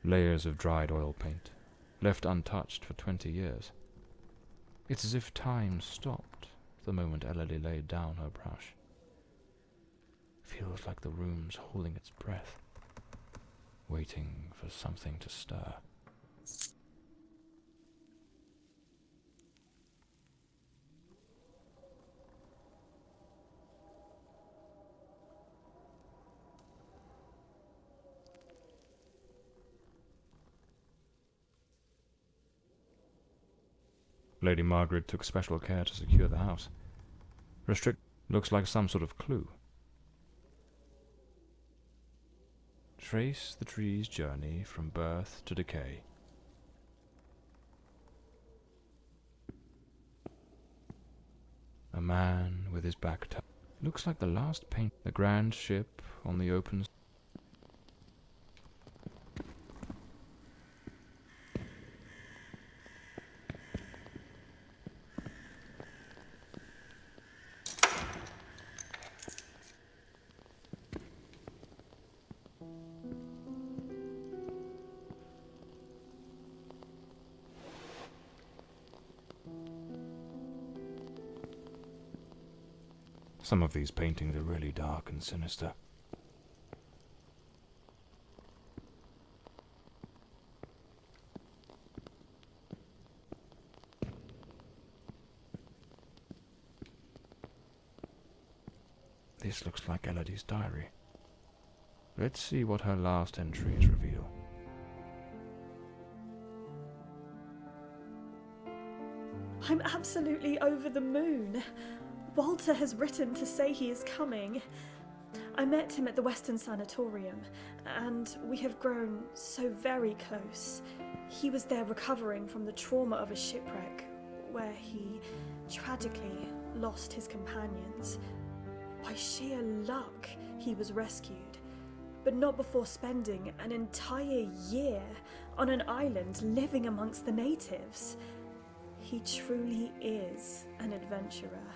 Layers of dried oil paint, left untouched for 20 years. It's as if time stopped the moment Elodie laid down her brush. Feels like the room's holding its breath, waiting for something to stir. Lady Margaret took special care to secure the house. Restrict looks like some sort of clue. Trace the tree's journey from birth to decay. A man with his back turned. Looks like the last paint. The grand ship on the open. Some of these paintings are really dark and sinister. This looks like Elodie's diary. Let's see what her last entries reveal. I'm absolutely over the moon. Walter has written to say he is coming. I met him at the Western Sanatorium, and we have grown so very close. He was there recovering from the trauma of a shipwreck, where he tragically lost his companions. By sheer luck, he was rescued, but not before spending an entire year on an island living amongst the natives. He truly is an adventurer.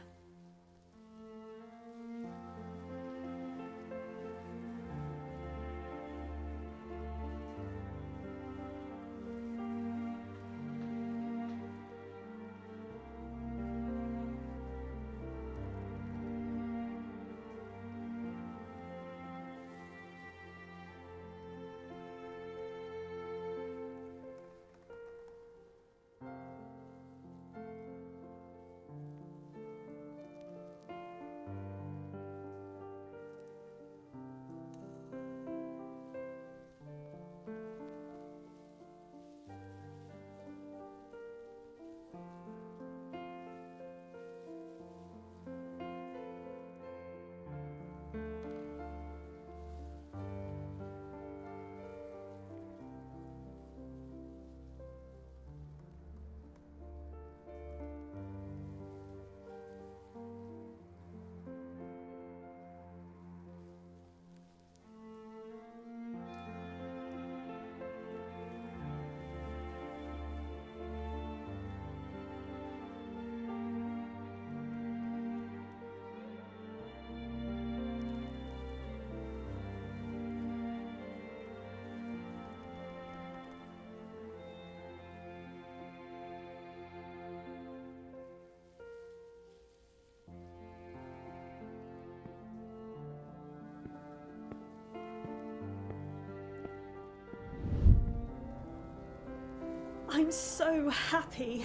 I'm so happy.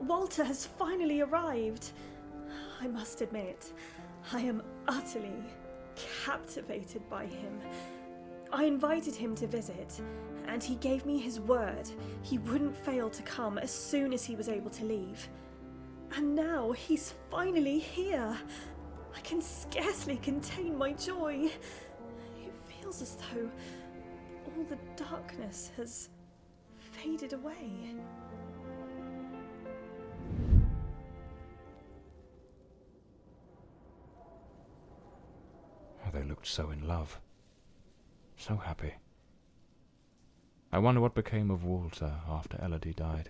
Walter has finally arrived. I must admit, I am utterly captivated by him. I invited him to visit, and he gave me his word he wouldn't fail to come as soon as he was able to leave. And now he's finally here. I can scarcely contain my joy. It feels as though all the darkness has faded away. Oh, they looked so in love. So happy. I wonder what became of Walter after Elodie died.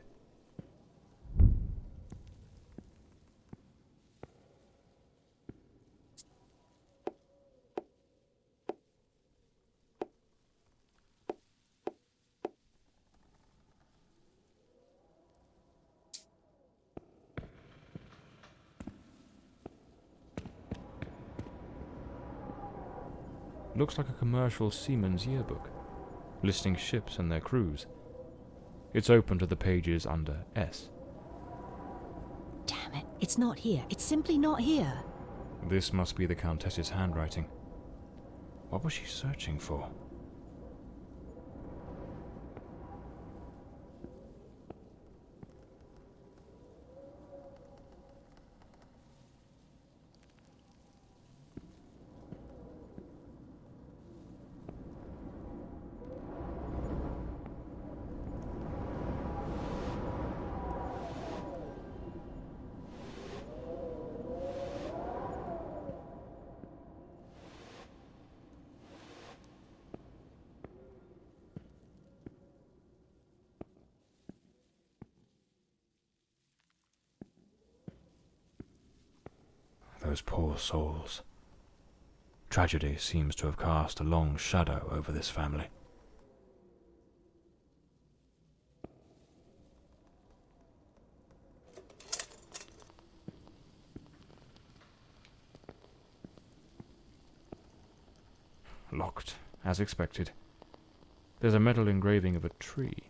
Looks like a commercial seaman's yearbook, listing ships and their crews. It's open to the pages under S. Damn it, it's not here. It's simply not here. This must be the Countess's handwriting. What was she searching for? Those poor souls. Tragedy seems to have cast a long shadow over this family. Locked, as expected. There's a metal engraving of a tree.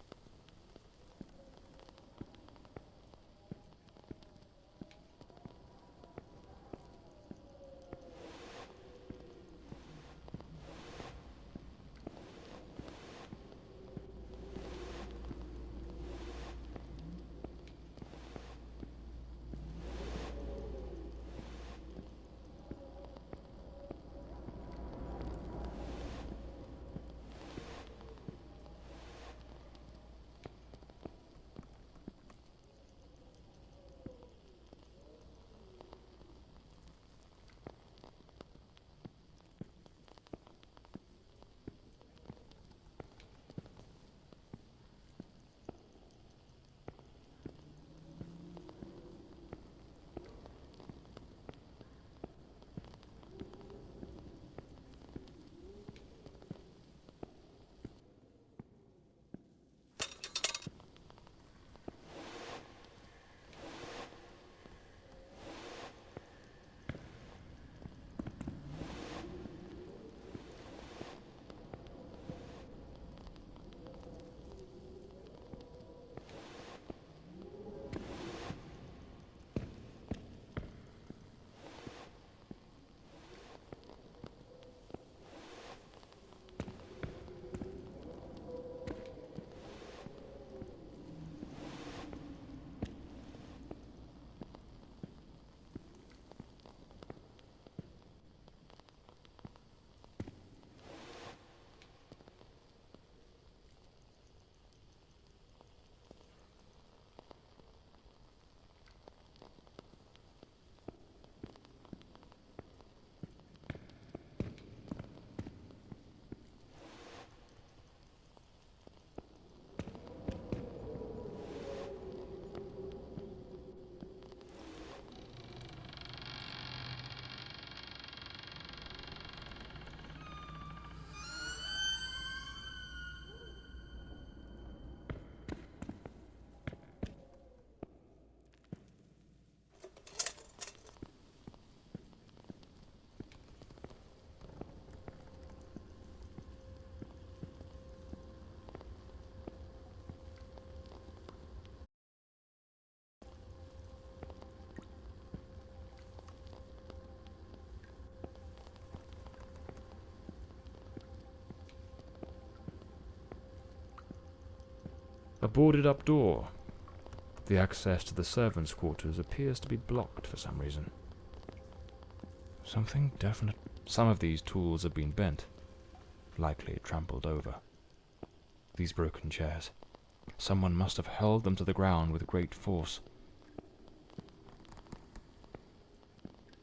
A boarded-up door. The access to the servants' quarters appears to be blocked for some reason. Something definite. Some of these tools have been bent, likely trampled over. These broken chairs. Someone must have held them to the ground with great force.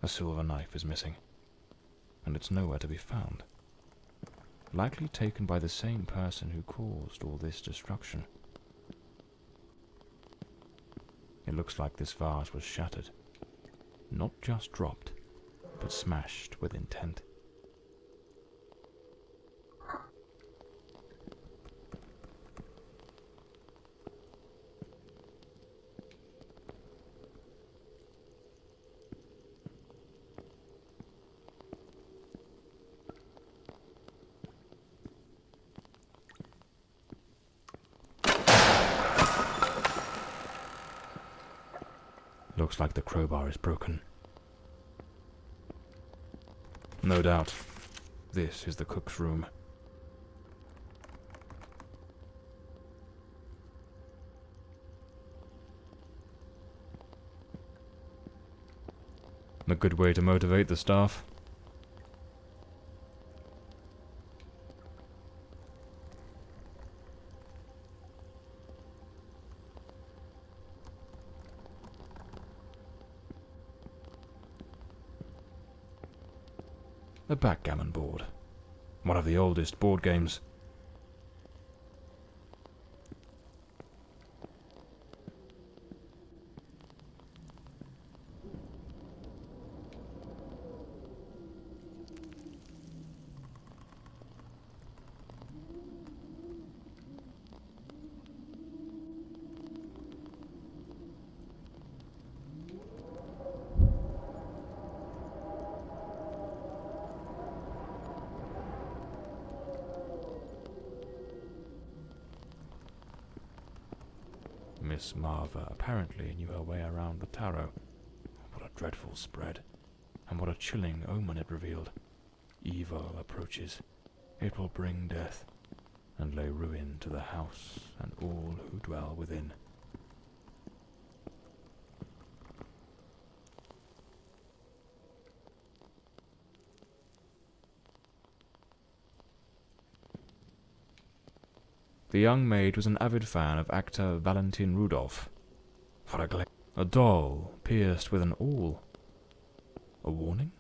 A silver knife is missing, and it's nowhere to be found. Likely taken by the same person who caused all this destruction. It looks like this vase was shattered. Not just dropped, but smashed with intent. Looks like the crowbar is broken. No doubt, this is the cook's room. A good way to motivate the staff. A backgammon board. One of the oldest board games. Miss Marver apparently knew her way around the tarot. What a dreadful spread, and what a chilling omen it revealed. Evil approaches. It will bring death, and lay ruin to the house and all who dwell within. The young maid was an avid fan of actor Valentin Rudolph. For a doll pierced with an awl. A warning?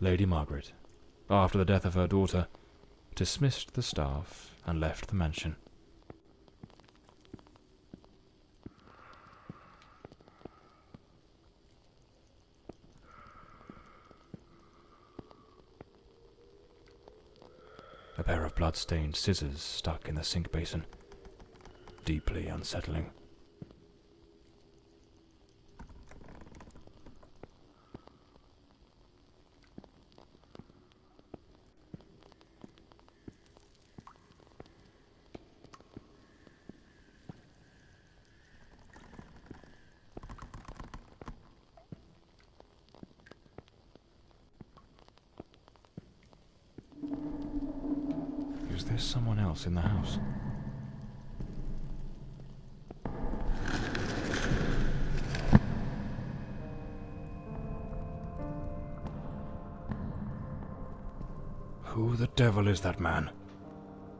Lady Margaret, after the death of her daughter, dismissed the staff and left the mansion. A pair of blood-stained scissors stuck in the sink basin. Deeply unsettling. Is there someone else in the house? Who the devil is that man?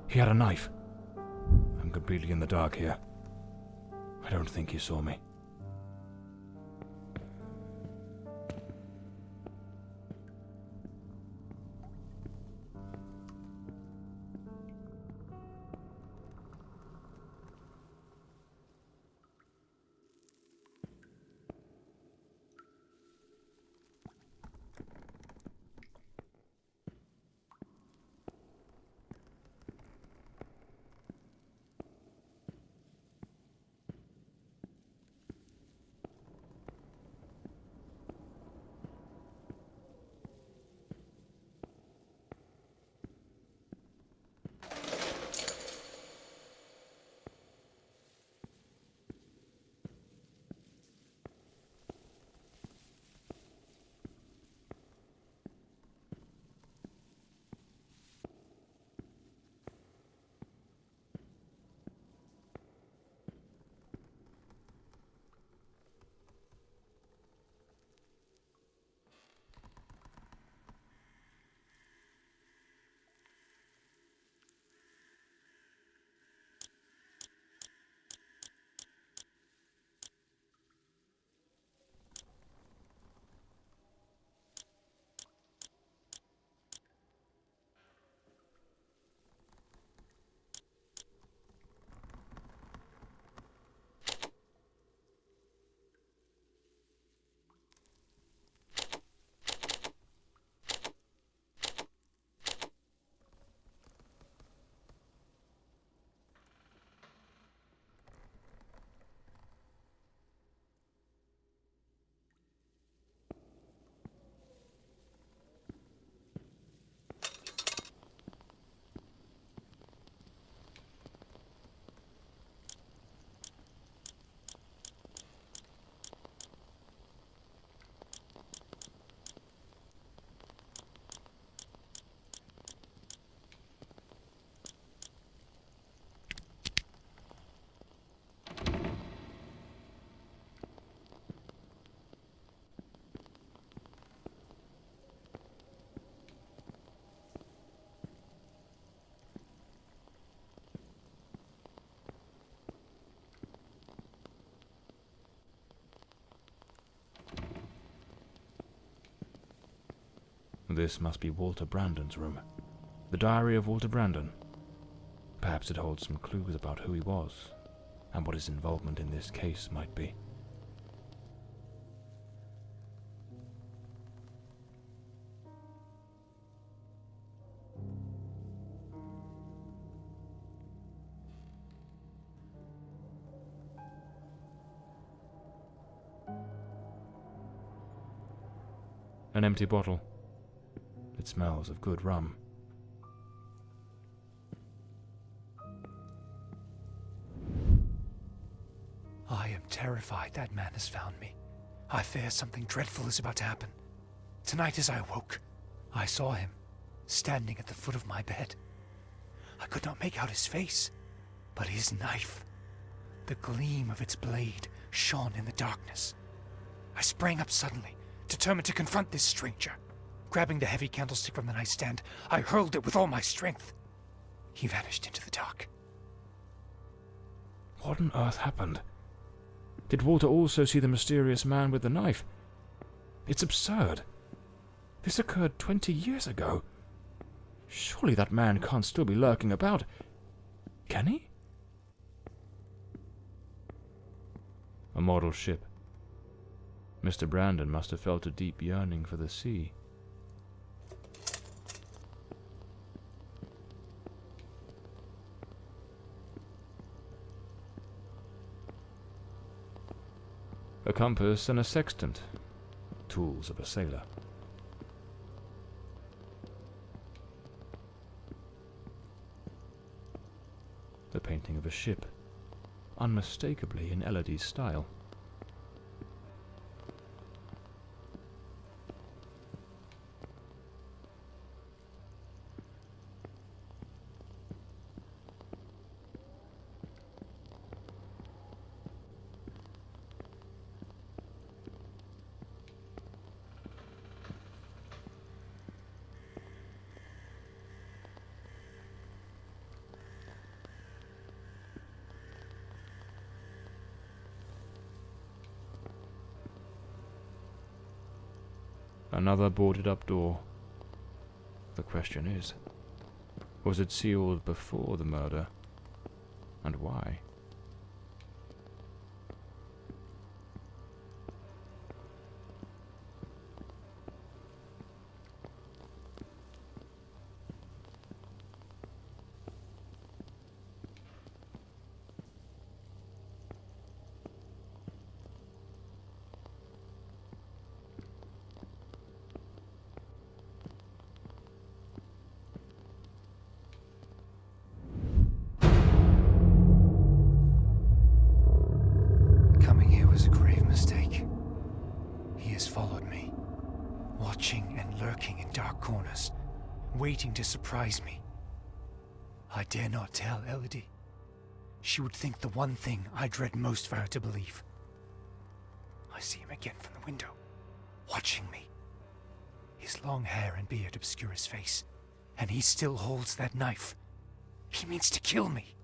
He had a knife. I'm completely in the dark here. I don't think he saw me. this must be Walter Brandon's room. The diary of Walter Brandon. Perhaps it holds some clues about who he was, and what his involvement in this case might be. An empty bottle. It smells of good rum. I am terrified that man has found me. I fear something dreadful is about to happen. Tonight as I awoke, I saw him, standing at the foot of my bed. I could not make out his face, but his knife. The gleam of its blade shone in the darkness. I sprang up suddenly, determined to confront this stranger. Grabbing the heavy candlestick from the nightstand, I hurled it with all my strength. He vanished into the dark. What on earth happened? Did Walter also see the mysterious man with the knife? It's absurd. This occurred 20 years ago. Surely that man can't still be lurking about. Can he? A model ship. Mr. Brandon must have felt a deep yearning for the sea. A compass and a sextant, tools of a sailor. The painting of a ship, unmistakably in Elodie's style. Another boarded-up door. The question is, was it sealed before the murder? And why? Coming here was a grave mistake. He has followed me, watching and lurking in dark corners, waiting to surprise me. I dare not tell Elodie. She would think the one thing I dread most for her to believe. I see him again from the window, watching me. His long hair and beard obscure his face, and he still holds that knife. He means to kill me.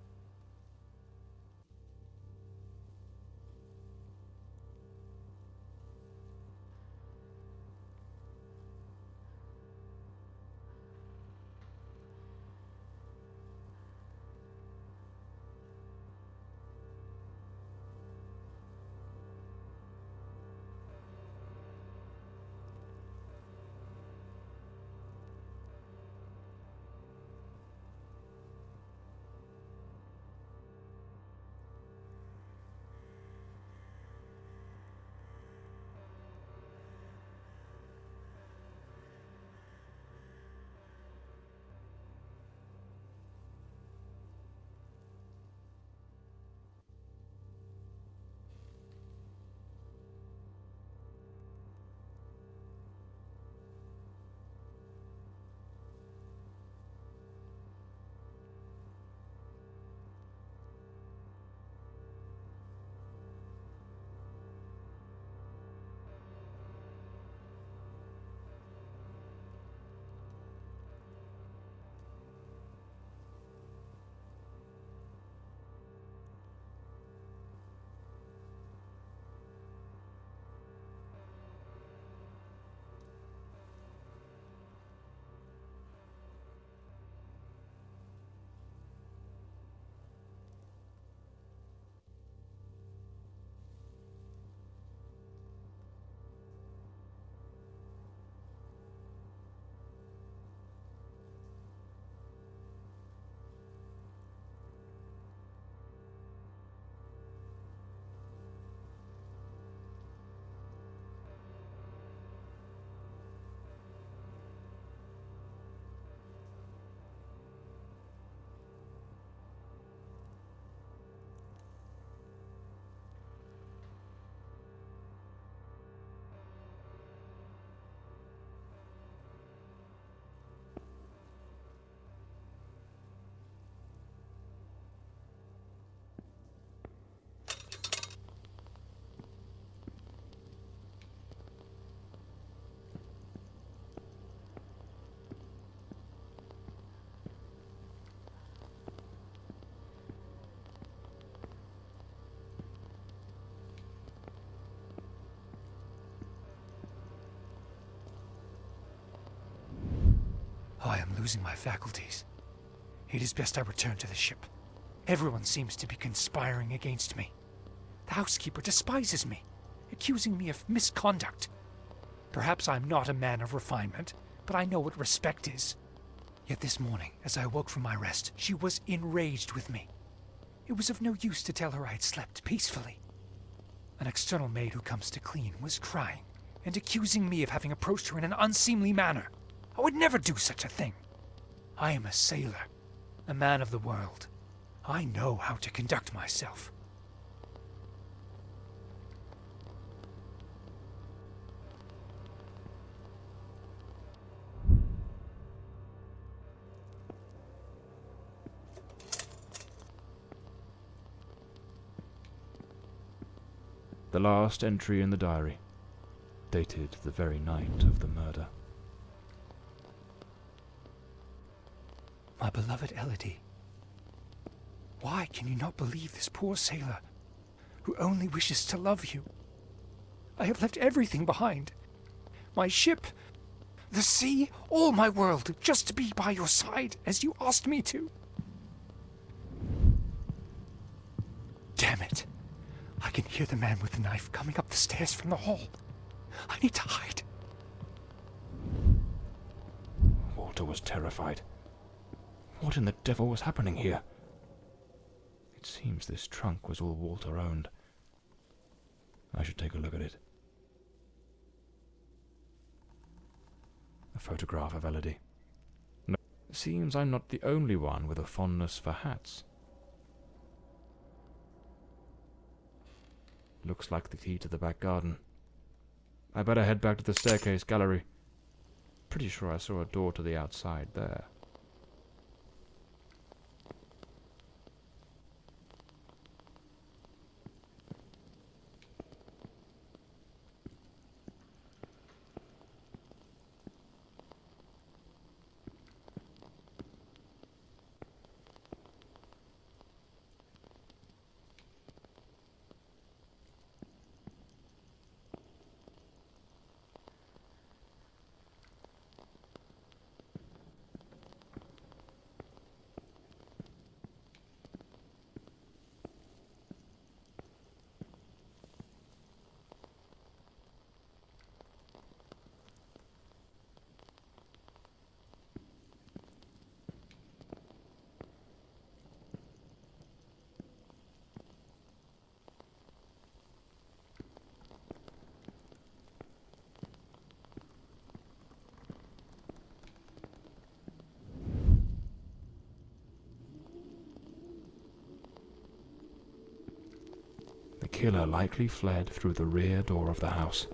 losing my faculties. It is best I return to the ship. Everyone seems to be conspiring against me. The housekeeper despises me, accusing me of misconduct. Perhaps I'm not a man of refinement, but I know what respect is. Yet this morning, as I awoke from my rest, she was enraged with me. It was of no use to tell her I had slept peacefully. An external maid who comes to clean was crying and accusing me of having approached her in an unseemly manner. I would never do such a thing. I am a sailor, a man of the world. I know how to conduct myself. The last entry in the diary, dated the very night of the murder. My beloved Elodie, why can you not believe this poor sailor who only wishes to love you? I have left everything behind. My ship, the sea, all my world, just to be by your side as you asked me to. Damn it. I can hear the man with the knife coming up the stairs from the hall. I need to hide. Walter was terrified. What in the devil was happening here? It seems this trunk was all Walter owned. I should take a look at it. A photograph of Elodie. No, seems I'm not the only one with a fondness for hats. Looks like the key to the back garden. I better head back to the staircase gallery. Pretty sure I saw a door to the outside there. The killer likely fled through the rear door of the house.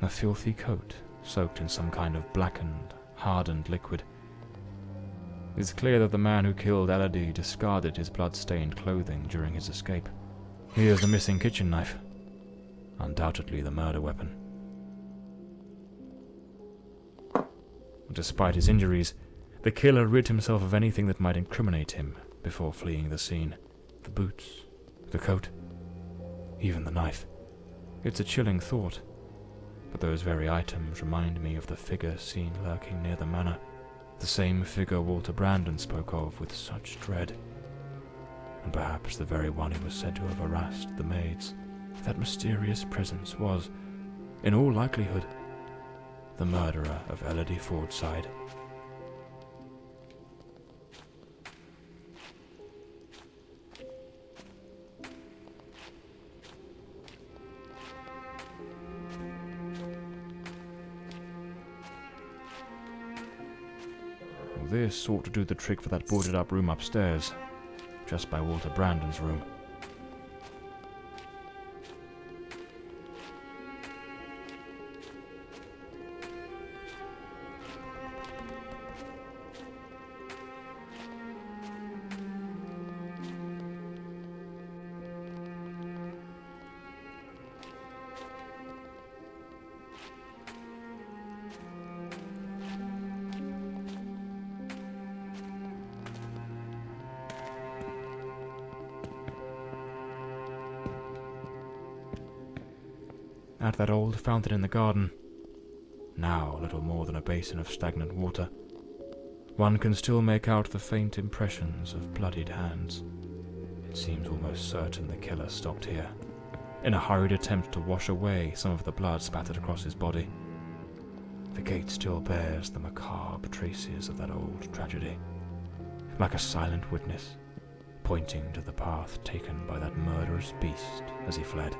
A filthy coat, soaked in some kind of blackened, hardened liquid. It's clear that the man who killed Elodie discarded his blood-stained clothing during his escape. Here's the missing kitchen knife. Undoubtedly the murder weapon. Despite his injuries, the killer rid himself of anything that might incriminate him before fleeing the scene. The boots, the coat, even the knife. It's a chilling thought. But those very items remind me of the figure seen lurking near the manor, the same figure Walter Brandon spoke of with such dread, and perhaps the very one who was said to have harassed the maids. That mysterious presence was, in all likelihood, the murderer of Elodie Fordside. This ought to do the trick for that boarded-up room upstairs. just by Walter Brandon's room. At that old fountain in the garden, now little more than a basin of stagnant water, one can still make out the faint impressions of bloodied hands. It seems almost certain the killer stopped here, in a hurried attempt to wash away some of the blood spattered across his body. The gate still bears the macabre traces of that old tragedy, like a silent witness, pointing to the path taken by that murderous beast as he fled.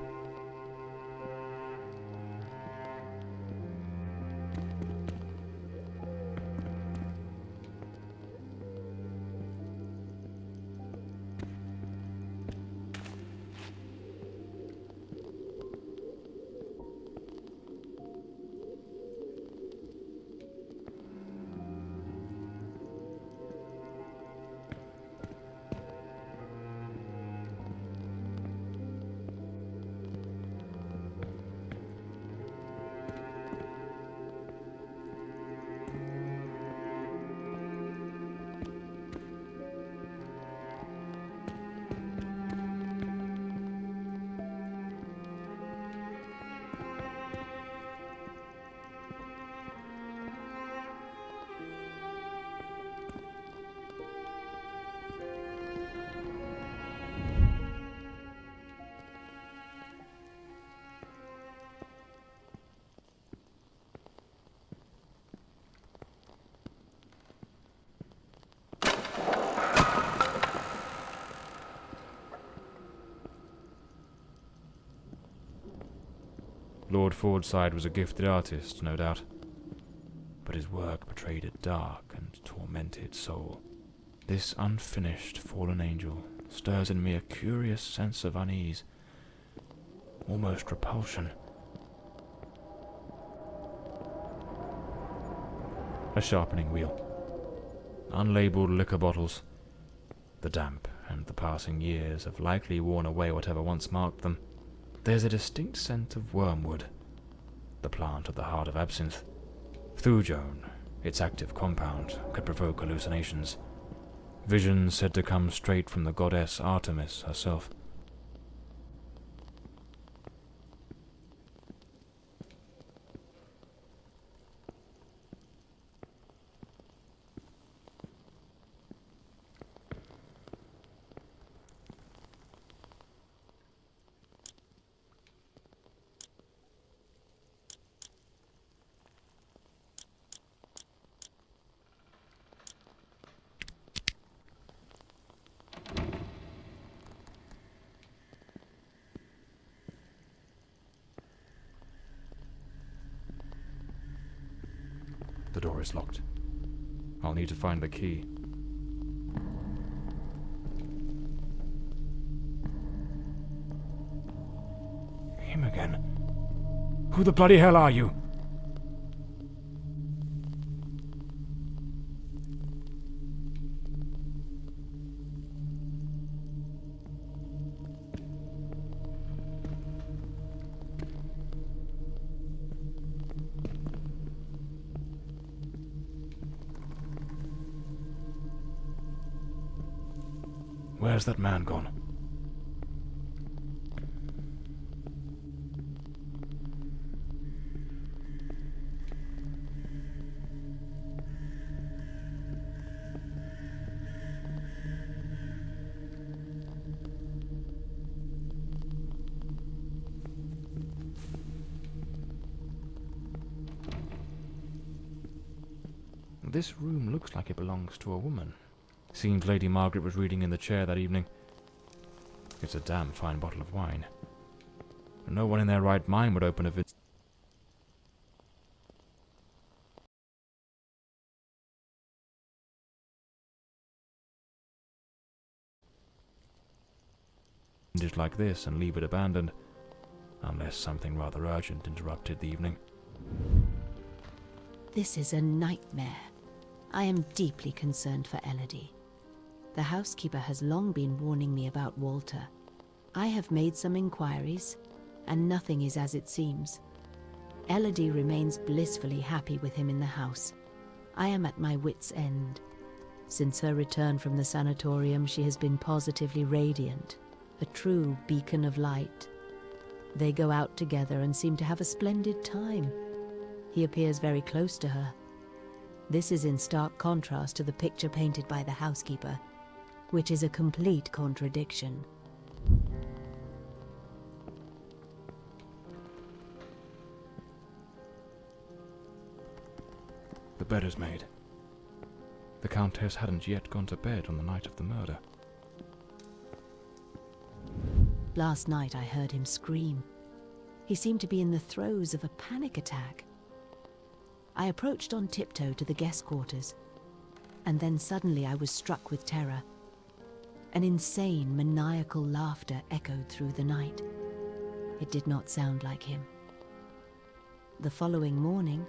Lord Fordside was a gifted artist, no doubt, but his work betrayed a dark and tormented soul. This unfinished fallen angel stirs in me a curious sense of unease, almost repulsion. A sharpening wheel. Unlabeled liquor bottles. The damp and the passing years have likely worn away whatever once marked them. There's a distinct scent of wormwood, the plant at the heart of absinthe. Thujone, its active compound, could provoke hallucinations. Visions said to come straight from the goddess Artemis herself. The door is locked. I'll need to find the key. Him again. Who the bloody hell are you? Where's that man gone? This room looks like it belongs to a woman. Seems Lady Margaret was reading in the chair that evening. It's a damn fine bottle of wine. No one in their right mind would open a like this and leave it abandoned, unless something rather urgent interrupted the evening. This is a nightmare. I am deeply concerned for Elodie. The housekeeper has long been warning me about Walter. I have made some inquiries, and nothing is as it seems. Elodie remains blissfully happy with him in the house. I am at my wit's end. Since her return from the sanatorium, she has been positively radiant, a true beacon of light. They go out together and seem to have a splendid time. He appears very close to her. This is in stark contrast to the picture painted by the housekeeper, which is a complete contradiction. The bed is made. The Countess hadn't yet gone to bed on the night of the murder. Last night I heard him scream. He seemed to be in the throes of a panic attack. I approached on tiptoe to the guest quarters, and then suddenly I was struck with terror. An insane, maniacal laughter echoed through the night. It did not sound like him. The following morning,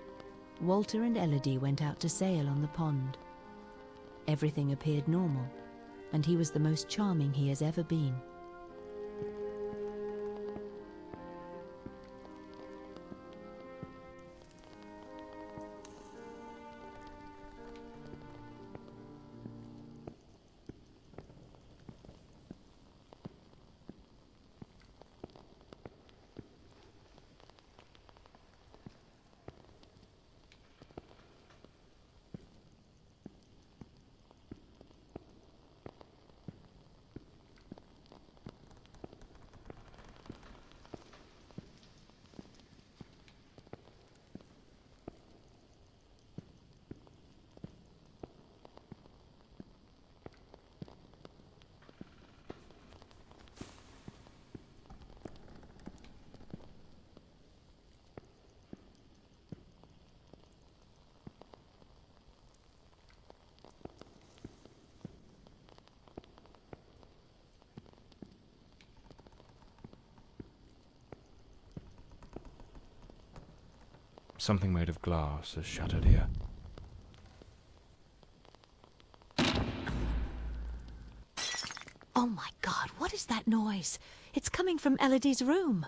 Walter and Elodie went out to sail on the pond. Everything appeared normal, and he was the most charming he has ever been. Something made of glass has shattered here. Oh my God, what is that noise? It's coming from Elodie's room.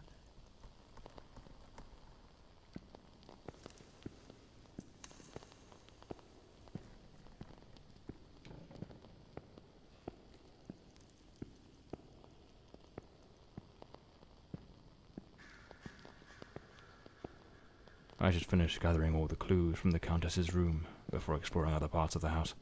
I should finish gathering all the clues from the Countess's room before exploring other parts of the house.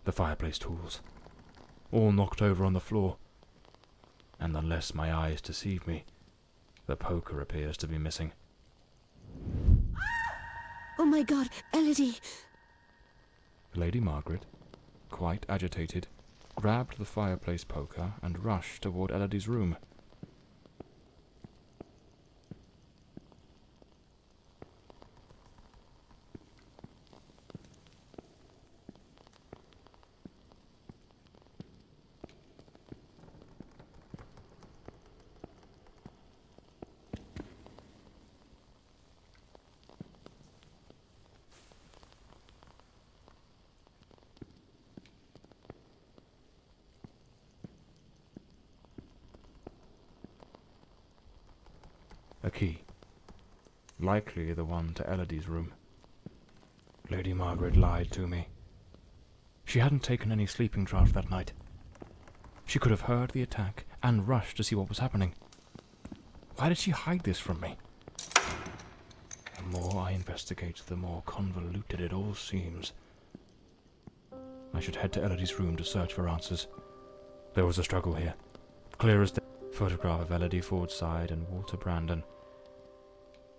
the fireplace tools, all knocked over on the floor, and unless my eyes deceive me, the poker appears to be missing. Oh my god, Elodie! Lady Margaret, quite agitated, grabbed the fireplace poker and rushed toward Elodie's room. A key, likely the one to Elodie's room. Lady Margaret lied to me. She hadn't taken any sleeping draught that night. She could have heard the attack and rushed to see what was happening. Why did she hide this from me? The more I investigate, the more convoluted it all seems. I should head to Elodie's room to search for answers. There was a struggle here, clear as day. Photograph of Elodie Fordside and Walter Brandon.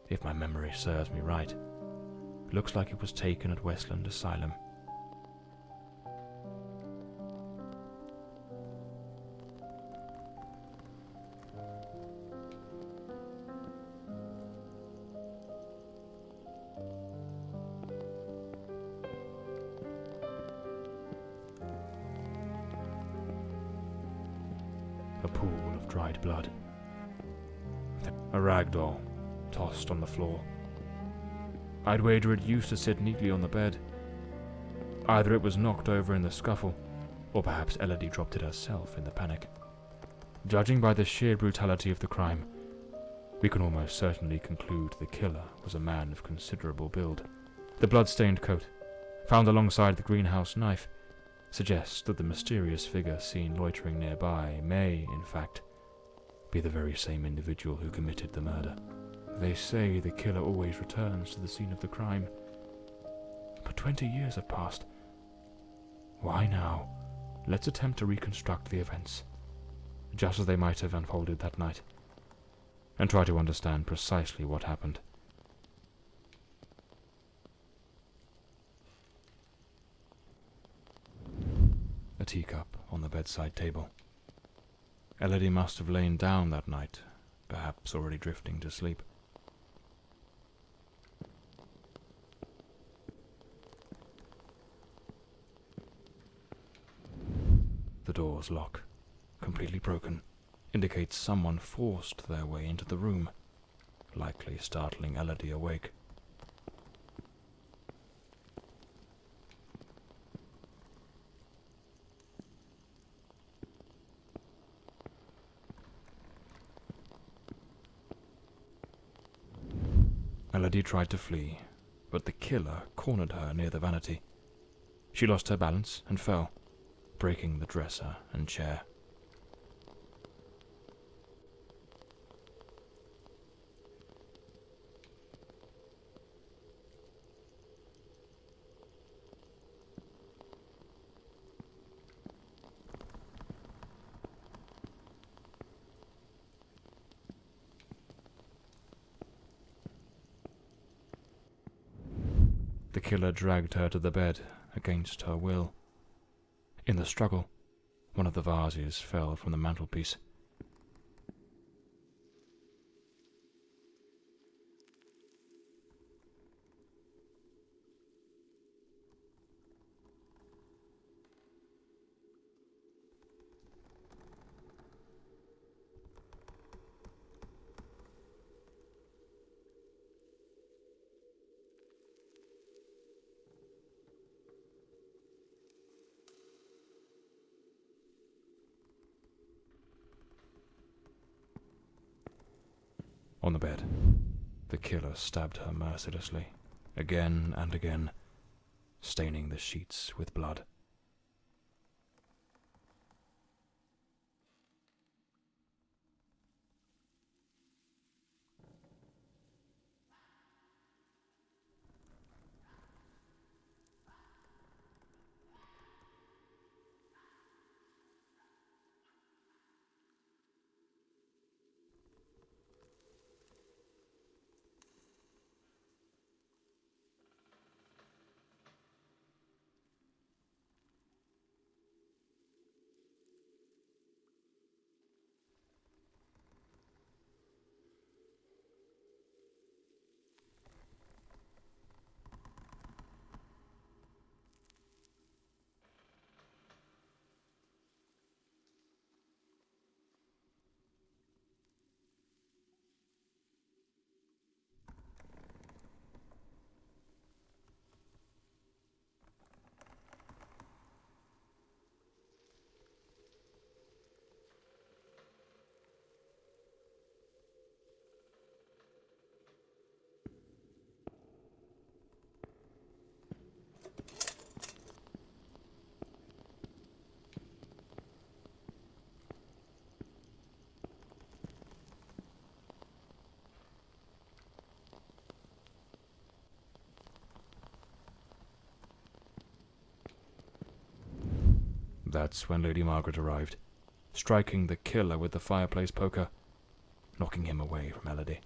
If my memory serves me right, it looks like it was taken at Westland Asylum. A pool of dried blood. A rag doll, tossed on the floor. I'd wager it used to sit neatly on the bed. Either it was knocked over in the scuffle, or perhaps Elodie dropped it herself in the panic. Judging by the sheer brutality of the crime, we can almost certainly conclude the killer was a man of considerable build. The blood-stained coat, found alongside the greenhouse knife, suggests that the mysterious figure seen loitering nearby may, in fact, be the very same individual who committed the murder. They say the killer always returns to the scene of the crime. But 20 years have passed. Why now? Let's attempt to reconstruct the events, just as they might have unfolded that night, and try to understand precisely what happened. A teacup on the bedside table. Elodie must have lain down that night, perhaps already drifting to sleep. The door's lock, completely broken, indicates someone forced their way into the room, likely startling Elodie awake. Elodie tried to flee, but the killer cornered her near the vanity. She lost her balance and fell, breaking the dresser and chair. The killer dragged her to the bed against her will. In the struggle, one of the vases fell from the mantelpiece. On the bed, the killer stabbed her mercilessly, again and again, staining the sheets with blood. That's when Lady Margaret arrived, striking the killer with the fireplace poker, knocking him away from Elodie.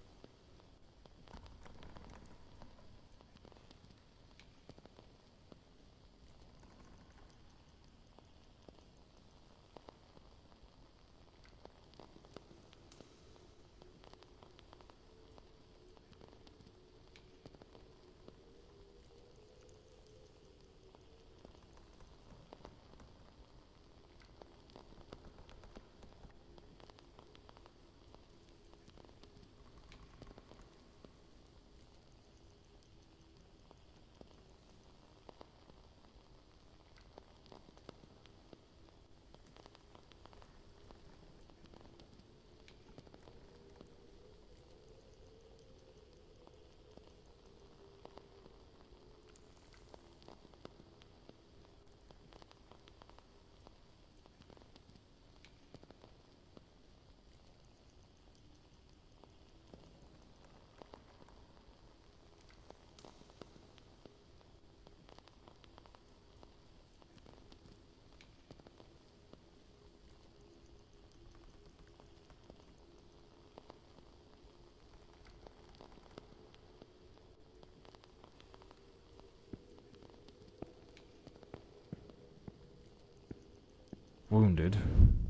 Wounded,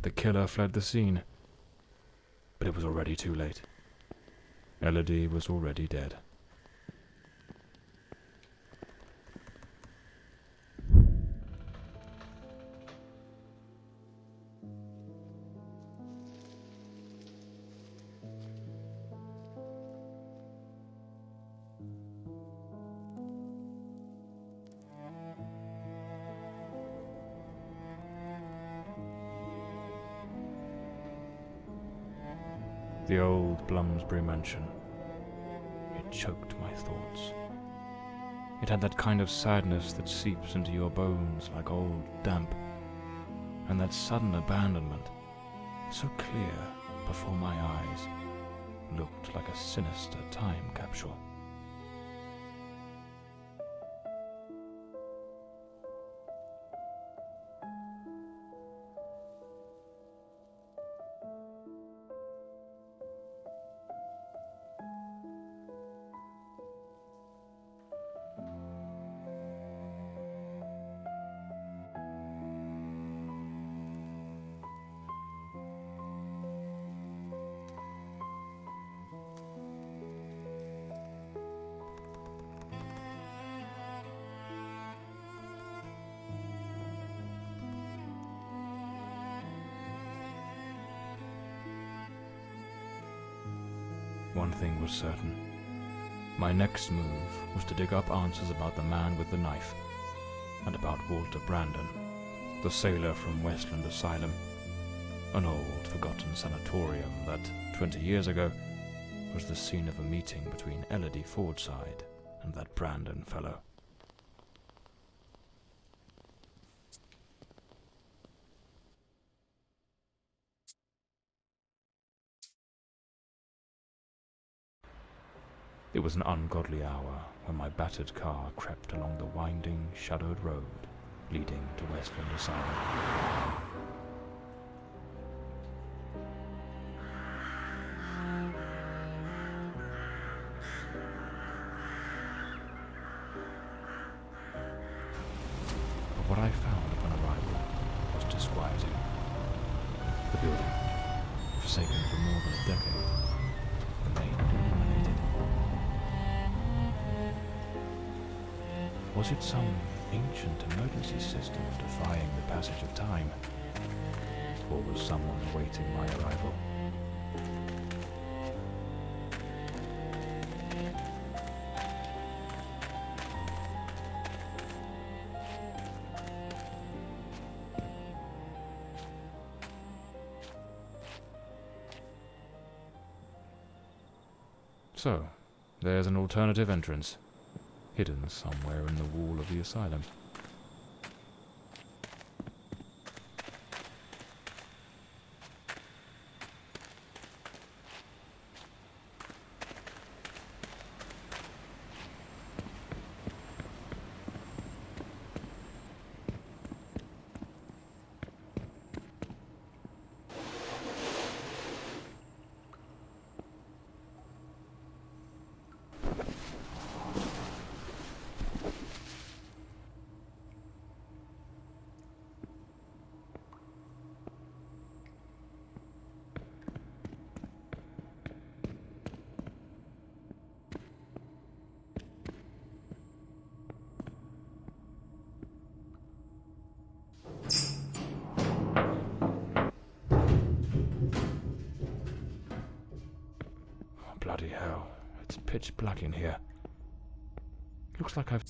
the killer fled the scene, but it was already too late. Elodie was already dead. The old Bloomsbury mansion. It choked my thoughts. It had that kind of sadness that seeps into your bones like old damp, and that sudden abandonment, so clear before my eyes, looked like a sinister time capsule. One thing was certain. My next move was to dig up answers about the man with the knife, and about Walter Brandon, the sailor from Westland Asylum, an old, forgotten sanatorium that, 20 years ago, was the scene of a meeting between Elodie Fordside and that Brandon fellow. It was an ungodly hour when my battered car crept along the winding, shadowed road leading to Westland Asylum. But what I found upon arrival was disquieting. The building, forsaken for more than a decade, remained illuminated. Was it some ancient emergency system defying the passage of time? Or was someone awaiting my arrival? So, there's an alternative entrance, hidden somewhere in the wall of the asylum. pitch black in here. Looks like I've